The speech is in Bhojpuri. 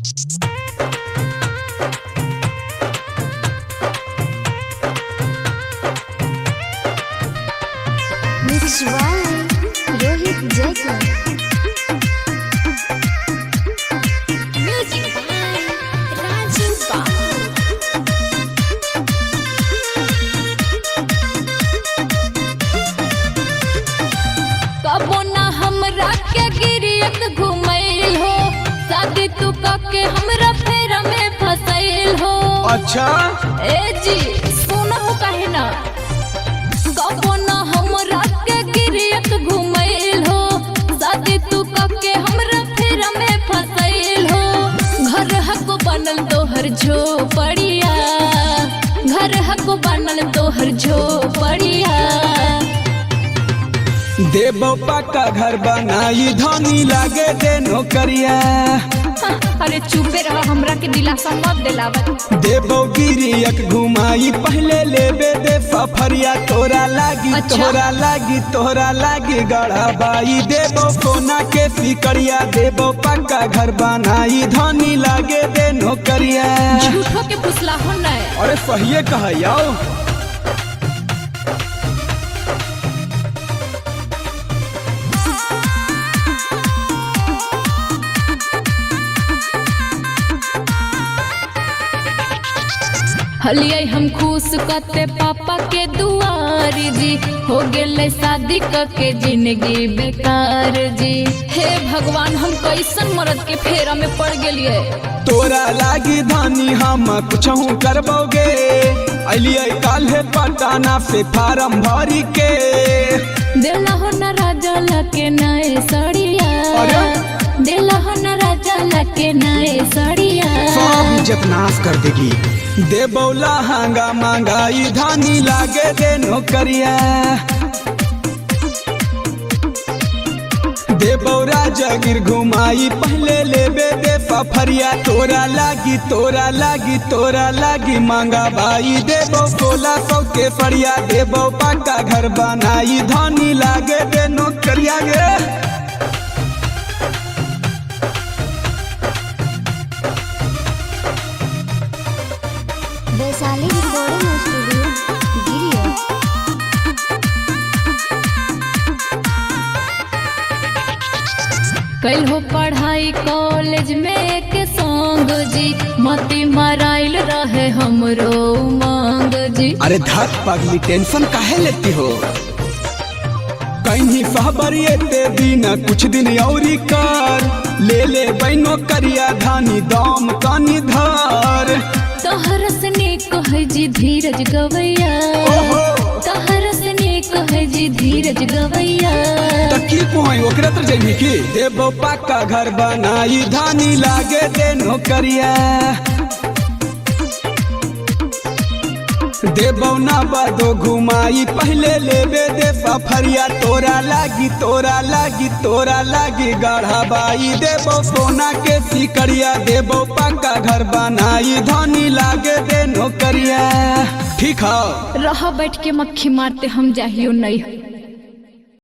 Mixed by Rohit Jacob. Music by Raju Babu. कबो ना हमरा के गिरियत घुमैल हो, शादी तू के हमरा फेरा में फसैल हो। अच्छा ए जी सुनो काहे ना, कबो ना हमरा के गिरियत घुमैल हो, शादी तू के हमरा फेरा में फसैल हो। घर हको बनल तोहर झोपड़िया, घर हको बनल तोहर झोपड़िया। देबो पक्का घर बनाई धनी लागे दे नौकरिया। अरे चुपे रहा, हमरा के दिलासा मत दिलावत। देबो गिरियक घुमाई पहले लेबे दे फफरिया। तोरा लागी अच्छा। तोरा लागी तोरा लागी गड़ाबाई। देबो सोना के सिकरिया, देबो पक्का घर बनाई धनी लागे दे नौकरिया। झूठो के फुसला हो न। अरे सहिए कहैया। हलिए हम खुश कते पापा के दुआरी जी, हो गेले शादी के जिंदगी बेकार जी। हे भगवान हम कैसन मर्द के फेरा में पड़ गेलिए। तोरा लागी धानी हम कुछहू करबोगे। अलिए काल्हे पटाना से फार्म भरी के। दिला हो न राजा लके नए सड़िया, दिला हो न राजा लके नए सड़िया। सब इज्जत नाश कर देगी। देबौला हांगा मांगाई धानी लागे दे नौकरिया। देबौरा जगिर घुमाई पहले लेबे दे फफरिया। तोरा लागी तोरा लागी तोरा लागी मांगा भाई। देबो 1600 के फरिया, देबो पक्का घर बनाई धानी लागे दे नौकरिया गे। वैशाली रिकॉर्डिंग स्टूडियो गिरिया। कल हो पढ़ाई कॉलेज में के संग जी, मती मराइल रहे हमरो मांग जी। अरे धत पगली टेंशन काहे लेती हो। कहीं सहबरिए ते बिना कुछ दिन औरी कर। ले बैनो करिया धानी दाम कानी धर। तोहर सने कहे जी धीरज गवैया, तोहर सने कहे जी धीरज गवैया। तकी कोई ओकरा तर जइमी की। देबो पक्का घर बनाई धानी लागे दे नौकरिया। देबो ना बादो घुमाई पहले लेबे दे फफरिया। तोरा लागी तोरा लागी तोरा लागी गढ़ाबाई। देबो सोना के सिकरिया, देबो पक्का घर बनाई धानी लागे दे नौकरिया। ठीक है, रहा बैठ के मक्खी मारते हम जाहियो नहीं।